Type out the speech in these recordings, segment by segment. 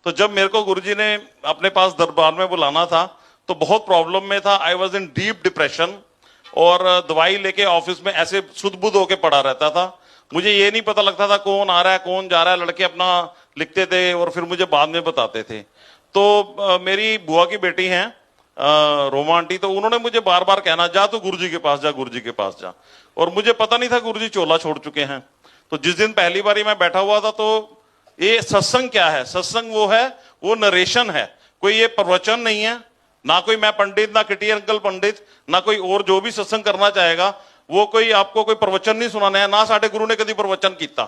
तो जब मेरे को गुरुजी ने अपने पास दरबार में बुलाना था तो बहुत प्रॉब्लम में था। I was in deep depression और दवाई लेके ऑफिस में ऐसे सुध-बुध होके पड़ा रहता था। मुझे ये नहीं पता लगता था कौन आ रहा है कौन जा रहा है। लड़के अपना लिखते थे और फिर मुझे बाद में बताते थे। तो मेरी बुआ की बेटी हैं रोमा आंटी, तो उन्होंने मुझे बार बार कहना जा तू गुरुजी के पास जा, गुरुजी के पास जा। और मुझे पता नहीं था गुरुजी चोला छोड़ चुके हैं। तो जिस दिन पहली बारी मैं बैठा हुआ था तो ये सत्संग क्या है, सत्संग वो है, वो नरेशन है, कोई ये प्रवचन नहीं है। ना कोई मैं पंडित, ना किटी अंकल पंडित, ना कोई और जो भी सत्संग करना चाहेगा वो कोई आपको कोई प्रवचन नहीं सुनाना है। ना साढ़े गुरु ने कभी प्रवचन किया।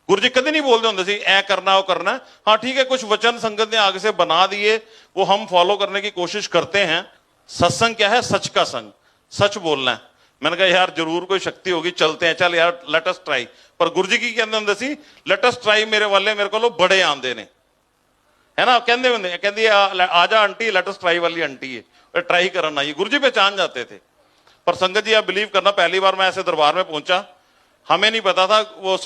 गुरु जी कभी नहीं बोलते होंगे सी ऐ करना वो करना है। हाँ ठीक है, कुछ वचन संगत ने आगे से बना दिए, वो हम फॉलो करने की कोशिश करते हैं। सत्संग क्या है, सच का संग, सच बोलना है। मैंने कहा यार जरूर कोई शक्ति होगी, चलते हैं, चल यार लेट अस ट्राई। पर गुरु जी की कहते होंगे सी लेट अस ट्राई मेरे वाले मेरे को बड़े आंदे ने, है ना, कहते होंगे कहती आजा आंटी लेट अस ट्राई वाली आंटी है, ट्राई करना ये गुरु जी पहचान जाते थे। पर संगत जी आप बिलीव करना, पहली बार मैं ऐसे दरबार में पहुंचा, हमें नहीं पता था वो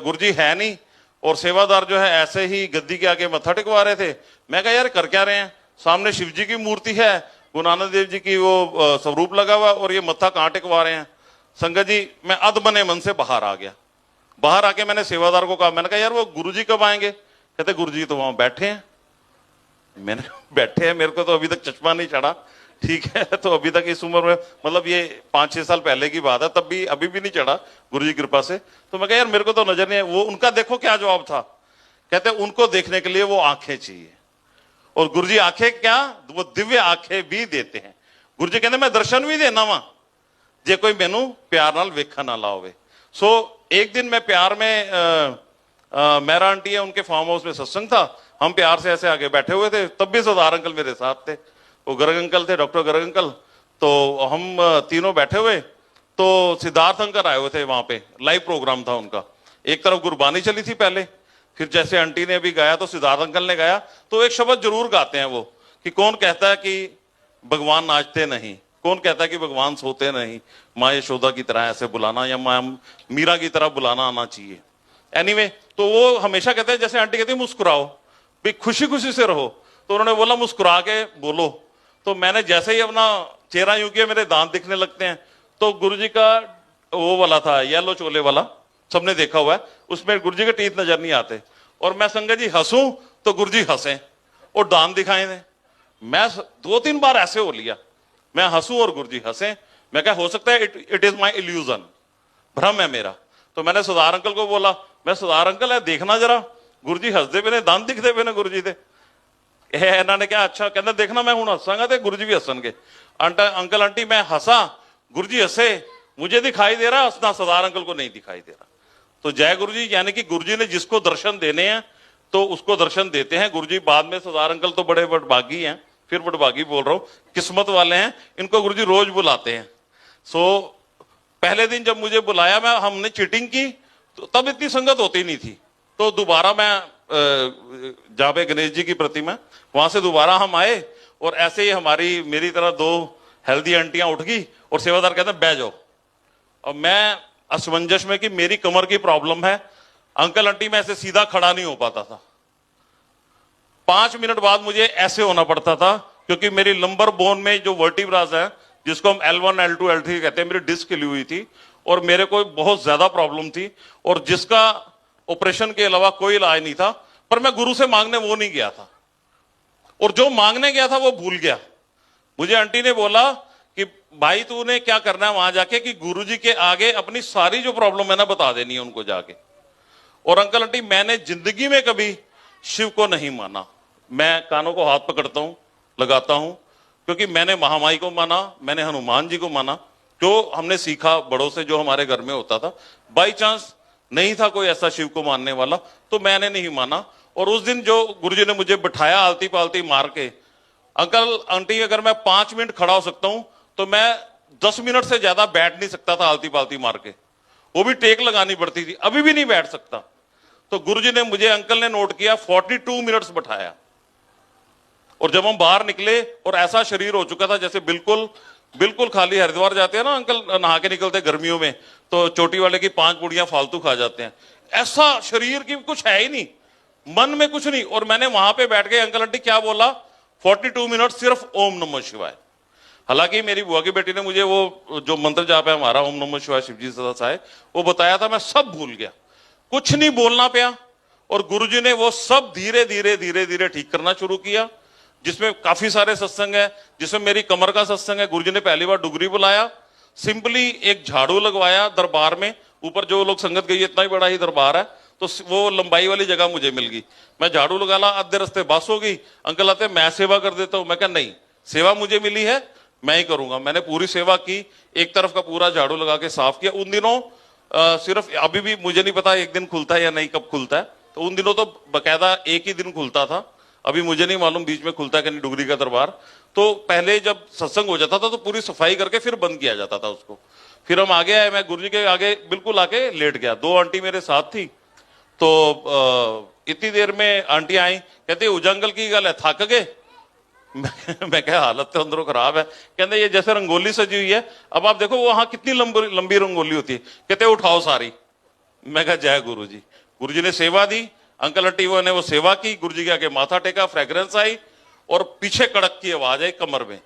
गुरुजी है नहीं और सेवादार जो है ऐसे ही गद्दी के आगे मत्था टिकवा रहे थे। मैं कहा यार कर क्या रहे हैं, सामने शिव जी की मूर्ति है, गुरु नानक देव जी की वो स्वरूप लगा हुआ और ये मत्था कहाँ टिकवा रहे हैं। संगत जी मैं अधबने मन से बाहर आ गया। बाहर आके मैंने सेवादार को कहा, मैंने कहा यार वो गुरुजी कब आएंगे। कहते गुरुजी तो वहां बैठे हैं। मैंने बैठे हैं, मेरे को तो अभी तक चश्मा नहीं चढ़ा, ठीक है, तो अभी तक इस उम्र में मतलब ये 5-6 साल पहले की बात है, तब भी अभी भी नहीं चढ़ा गुरु जी की कृपा से। तो मैं कहा यार मेरे को तो नजर नहीं है। वो उनका देखो क्या जवाब था, कहते उनको देखने के लिए वो आंखें चाहिए। और गुरु जी आंखें क्या, वो दिव्य आंखें भी देते हैं। गुरु जी कहते मैं दर्शन भी देना वा जे कोई मैनू प्यार नाल वेखा ना लावे। सो एक दिन मैं प्यार में मेरा आंटी है उनके फार्म हाउस में सत्संग था, हम प्यार से ऐसे आगे बैठे हुए थे, तब भी सरदार अंकल मेरे साथ थे, वो गर्ग अंकल थे, डॉक्टर गर्ग अंकल। तो हम तीनों बैठे हुए, तो सिद्धार्थ अंकल आए हुए थे, वहां पे लाइव प्रोग्राम था उनका। एक तरफ गुरबानी चली थी पहले, फिर जैसे आंटी ने अभी गाया तो सिद्धार्थ अंकल ने गाया। तो एक शब्द जरूर गाते हैं वो कि कौन कहता है कि भगवान नाचते नहीं, कौन कहता है कि भगवान सोते नहीं, माँ यशोदा की तरह ऐसे बुलाना या माँ मीरा की तरह बुलाना आना चाहिए। एनीवे तो वो हमेशा कहते हैं, जैसे आंटी कहती है मुस्कुराओ भी, खुशी खुशी से रहो, तो उन्होंने बोला मुस्कुरा के बोलो। तो मैंने जैसे ही अपना चेहरा यूं किया मेरे दांत दिखने लगते हैं। तो गुरुजी का वो वाला था येलो चोले वाला, सबने देखा हुआ है, उसमें गुरुजी के टीथ नजर नहीं आते। और मैं संगत जी हंसूं तो गुरुजी हंसे और दांत दिखाए दें। मैं 2-3 बार ऐसे हो लिया, मैं हंसूं और गुरुजी हंसे। मैं क्या हो सकता है इट इज माई इल्यूजन, भ्रम है मेरा। तो मैंने सुधार अंकल को बोला, मैं सुधार अंकल है देखना जरा, गुरुजी हंसते पे ने, दांत दिखते पे ने गुरुजी दे। इन्होंने क्या अच्छा कहना देखना मैं हूं हसांगा तो गुरुजी भी हसनगे। अंकल आंटी मैं हंसा, गुरुजी हंसे, मुझे दिखाई दे रहा हंसना, सरदार अंकल को नहीं दिखाई दे रहा। तो जय गुरुजी, यानी कि गुरुजी ने जिसको दर्शन देने हैं तो उसको दर्शन देते हैं गुरुजी। बाद में सरदार अंकल तो बड़े बड़भागी हैं, फिर बड़भागी बोल रहा हूं, किस्मत वाले हैं, इनको गुरुजी रोज बुलाते हैं। सो पहले दिन जब मुझे बुलाया, मैं हमने चीटिंग की तो तब इतनी संगत होती नहीं थी। तो दोबारा मैं जाबे गणेश जी की प्रतिमा, वहां से दोबारा हम आए और ऐसे ही हमारी मेरी तरह 2 हेल्दी आंटियां उठ गई और सेवादार कहते हैं बैठ जाओ। और मैं असमंजस में कि मेरी कमर की प्रॉब्लम है, अंकल आंटी मैं ऐसे सीधा खड़ा नहीं हो पाता था। 5 मिनट बाद मुझे ऐसे होना पड़ता था क्योंकि मेरी लंबर बोन में जो वर्टिब्रास है, जिसको हम L1 L2 L3 कहते हैं, मेरी डिस्क हिली हुई थी और मेरे को बहुत ज्यादा प्रॉब्लम थी और जिसका ऑपरेशन के अलावा कोई इलाज नहीं था। पर मैं गुरु से मांगने वो नहीं गया था, और जो मांगने गया था वो भूल गया। मुझे आंटी ने बोला कि भाई तूने क्या करना है वहां जाके कि गुरुजी के आगे अपनी सारी जो प्रॉब्लम है ना बता देनी है उनको जाके। और अंकल आंटी मैंने जिंदगी में कभी शिव को नहीं माना, मैं कानों को हाथ पकड़ता हूं, लगाता हूं, क्योंकि मैंने महामाई को माना, मैंने हनुमान जी को माना, जो हमने सीखा बड़ों से, जो हमारे घर में होता था। बाई चांस नहीं था कोई ऐसा शिव को मानने वाला, तो मैंने नहीं माना। और उस दिन जो गुरुजी ने मुझे बिठाया आलती पालती मार के, अंकल आंटी अगर मैं 5 मिनट खड़ा हो सकता हूं तो मैं 10 मिनट से ज्यादा बैठ नहीं सकता था आलती पालती मार के, वो भी टेक लगानी पड़ती थी, अभी भी नहीं बैठ सकता। तो गुरुजी ने मुझे, अंकल ने नोट किया, 42 मिनट्स बैठाया। और जब हम बाहर निकले और ऐसा शरीर हो चुका था जैसे बिल्कुल बिल्कुल खाली, हरिद्वार जाते हैं ना अंकल नहा के निकलते गर्मियों में, तो चोटी वाले की 5 पुड़ियां फालतू खा जाते हैं, ऐसा शरीर की कुछ है ही नहीं, मन में कुछ नहीं। और मैंने वहां पे बैठ के अंकल आंटी क्या बोला, 42 मिनट सिर्फ ओम नमः शिवाय। हालांकि मेरी बुआ की बेटी ने मुझे वो जो मंत्र जाप है हमारा ओम नमः शिवाय शिवजी सदा सहाय, वो बताया था, मैं सब भूल गया, कुछ नहीं बोलना पाया। और गुरुजी ने वो सब धीरे धीरे धीरे धीरे ठीक करना शुरू किया, जिसमें काफी सारे सत्संग है, जिसमें मेरी कमर का सत्संग है। गुरुजी ने पहली बार डुगरी बुलाया, सिंपली एक झाड़ू लगवाया दरबार में, ऊपर जो लोग संगत गई इतना ही बड़ा ही दरबार है, तो वो लंबाई वाली जगह मुझे मिल गई। मैं झाड़ू लगा ला, आधे रास्ते बस हो गई। अंकल आते मैं सेवा कर देता हूं। मैं कहा नहीं, सेवा मुझे मिली है, मैं ही करूंगा। मैंने पूरी सेवा की, एक तरफ का पूरा झाड़ू लगा के साफ किया। उन दिनों सिर्फ, अभी भी मुझे नहीं पता एक दिन खुलता है या नहीं, कब खुलता है, तो उन दिनों तो बकायदा एक ही दिन खुलता था। अभी मुझे नहीं मालूम बीच में खुलता है कि नहीं डुगरी का दरबार। तो पहले जब सत्संग हो जाता था तो पूरी सफाई करके फिर बंद किया जाता था उसको। फिर हम आगे आए, मैं गुरुजी के आगे बिल्कुल आके लेट गया। 2 आंटी मेरे साथ थी, तो इतनी देर में आंटी आई, कहते उजंगल की गल है, थक गए। मैं कहा हालत तो अंदरों खराब है। कहते ये जैसे रंगोली सजी हुई है, अब आप देखो वहां कितनी लंबी लंबी रंगोली होती है। कहते उठाओ सारी। मैं कहा जय गुरु जी। गुरु जी ने सेवा दी, अंकल आंटी वो ने वो सेवा की, गुरु जी के आगे माथा टेका, फ्रेग्रेंस आई और पीछे कड़क की आवाज आई कमर में,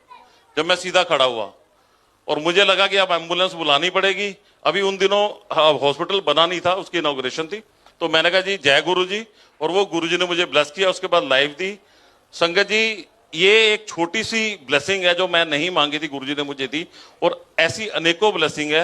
जब मैं सीधा खड़ा हुआ। और मुझे लगा कि अब एम्बुलेंस बुलानी पड़ेगी। अभी उन दिनों हॉस्पिटल बना नहीं था, उसकी इनॉग्रेशन थी। तो मैंने कहा जी जय गुरु जी, और वो गुरु जी ने मुझे ब्लेस किया। उसके बाद लाइव दी। संगत जी, ये एक छोटी सी ब्लेसिंग है जो मैं नहीं मांगी थी, गुरु जी ने मुझे दी। और ऐसी अनेकों ब्लेसिंग है